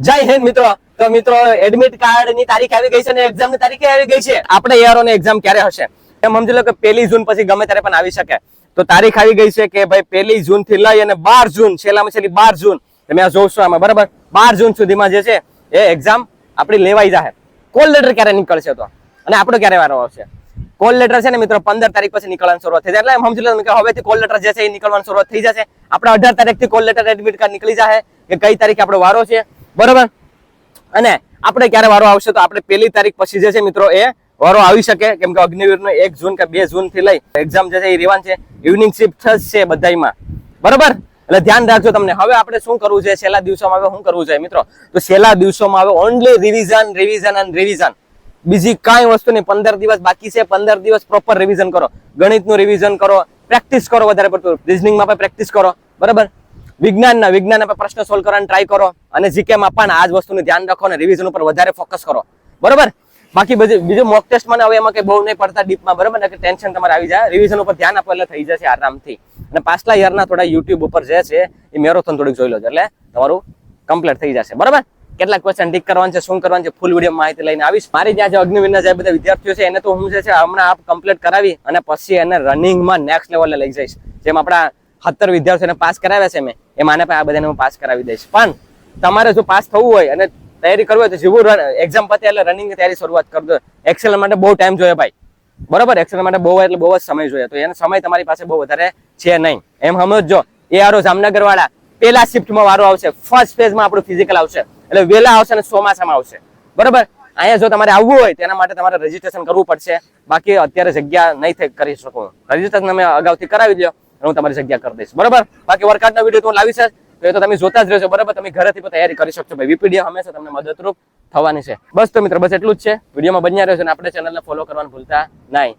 જય હિન્દ મિત્રો. તો મિત્રો એડમિટ કાર્ડ ની તારીખ આવી ગઈ છે અને એક્ઝામ ની તારીખ આવી ગઈ છે. આપણે એઆરઓ ની એક્ઝામ ક્યારે હશે એમ સમજી લો કે 1 જૂન પછી ગમે ત્યારે પણ આવી શકે. તો તારીખ આવી ગઈ છે કે ભાઈ 1 જૂન થી લઈ અને 12 જૂન છેલ્લામાં છેલ્લી 12 જૂન તમે આ જોશો આમાં બરાબર 12 જૂન સુધીમાં જે છે એ એક્ઝામ આપણી લેવાઈ જાય. કોલ લેટર ક્યારે નીકળશે તો અને આપણો ક્યારે વારો આવશે? કોલ લેટર છે ને મિત્રો 15 તારીખ પછી નીકળવાની શરૂઆત થઈ જાય. એટલે એમ સમજી લો કે હવેથી કોલ લેટર જે છે એ નીકળવાની શરૂઆત થઈ જશે. આપણે 18 તારીખથી કોલ લેટર એડમિટ કાર્ડ નીકળી જશે કે કઈ તારીખે આપણો વારો છે બરોબર. અને આપણે ક્યારે વારો આવશે તો આપણે 1 તારીખ પછી જે છે મિત્રો એ વારો આવી શકે, કેમ કે અગ્નિવીરનો 1 જૂન કે 2 જૂન થી લઈ એક્ઝામ જે છે એ રેવાન છે. ઇવનિંગ શિફ્ટ છે બધાયમાં બરોબર. એટલે ધ્યાન રાખજો તમને. હવે આપણે શું કરવું છે છેલ્લા દિવસોમાં? હવે શું કરવું છે મિત્રો? તો છેલ્લા દિવસોમાં હવે ઓનલી રિવિઝન રિવિઝન અને રિવિઝન. બીજી કાંઈ વસ્તુ નહીં. 15 દિવસ બાકી છે. 15 દિવસ પ્રોપર રિવિઝન કરો. ગણિતનું રિવિઝન કરો, પ્રેક્ટિસ કરો વધારે પડતું. રિઝનિંગમાં પણ પ્રેક્ટિસ કરો બરાબર. વિજ્ઞાન પર પ્રશ્ન સોલ્વ કરવાની ટ્રાય કરો અને જીકેમાં પણ આ જ વસ્તુનું ધ્યાન રાખો અને રિવિઝન ઉપર વધારે ફોકસ કરો બરોબર. બાકી બીજું મોક ટેસ્ટ મને હવે એમાં કઈ બહુ નહીં પડતા ડીપમાં બરોબર ને, કે ટેન્શન તમારે આવી જાય. રિવિઝન ઉપર ધ્યાન આપો એટલે થઈ જશે આરામથી. અને પાછલા યરના થોડા યુટ્યુબ ઉપર જે છે એ મેરેથોન થોડીક જોઈ લો એટલે તમારું કમ્પ્લીટ થઈ જશે બરોબર. કેટલાક ક્વેશ્ચન ટીક કરવાનું છે, શું કરવાનું છે, ફૂલ વિડીયો માહિતી લઈને આવીશ. મારી ત્યાં જે અગ્નિવીરના જે બધા વિદ્યાર્થીઓ છે એને તો હું જે છે હમણાં આપ કમ્પ્લીટ કરાવી અને પછી એને રનિંગમાં નેક્સ્ટ લેવલે લઈ જઈશ. જેમ આપણા 17 વિદ્યાર્થીઓને પાસ કરાવ્યા છે મેં, એ માને પણ આ બધાને હું પાસ કરાવી દઈશ. પણ તમારે જો પાસ થવું હોય અને તૈયારી કરવી હોય તો જેવું એક્ઝામ પતે એટલે રનિંગની તૈયારી શરૂઆત કરી દો. એક્સેલ માટે બહુ ટાઈમ જોઈએ ભાઈ બરોબર. એક્સેલ માટે બહુ એટલે બહુ જ સમય જોઈએ. તો એનો સમય તમારી પાસે બહુ વધારે છે નહીં એમ સમજો. એઆરઓ જામનગર વાળા પેલા શિફ્ટમાં વારો આવશે. ફર્સ્ટ ફેઝમાં આપણું ફિઝિકલ આવશે એટલે વેલા આવશે અને ચોમાસામાં આવશે બરોબર. અહીંયા જો તમારે આવવું હોય તેના માટે તમારે રજીસ્ટ્રેશન કરવું પડશે. બાકી અત્યારે જગ્યા નહીં કરી શકું. રજીસ્ટ્રેશન તમે અગાઉથી કરાવી દો, હું તમારી જગ્યા કરી દઈશ બરોબર. બાકી વર્કઆઉટનો વિડીયો હું લાવીશ તો એ તો તમે જોતા જ રહેશો બરોબર. તમે ઘરેથી પણ તૈયારી કરી શકશો ભાઈ. વીપીડીએફ હંમેશા તમને મદદરૂપ થવાની છે. બસ તો મિત્રો બસ એટલું જ છે. વિડીયોમાં બન્યા રહેશો અને આપણે ચેનલને ફોલો કરવાનું ભૂલતા નહીં.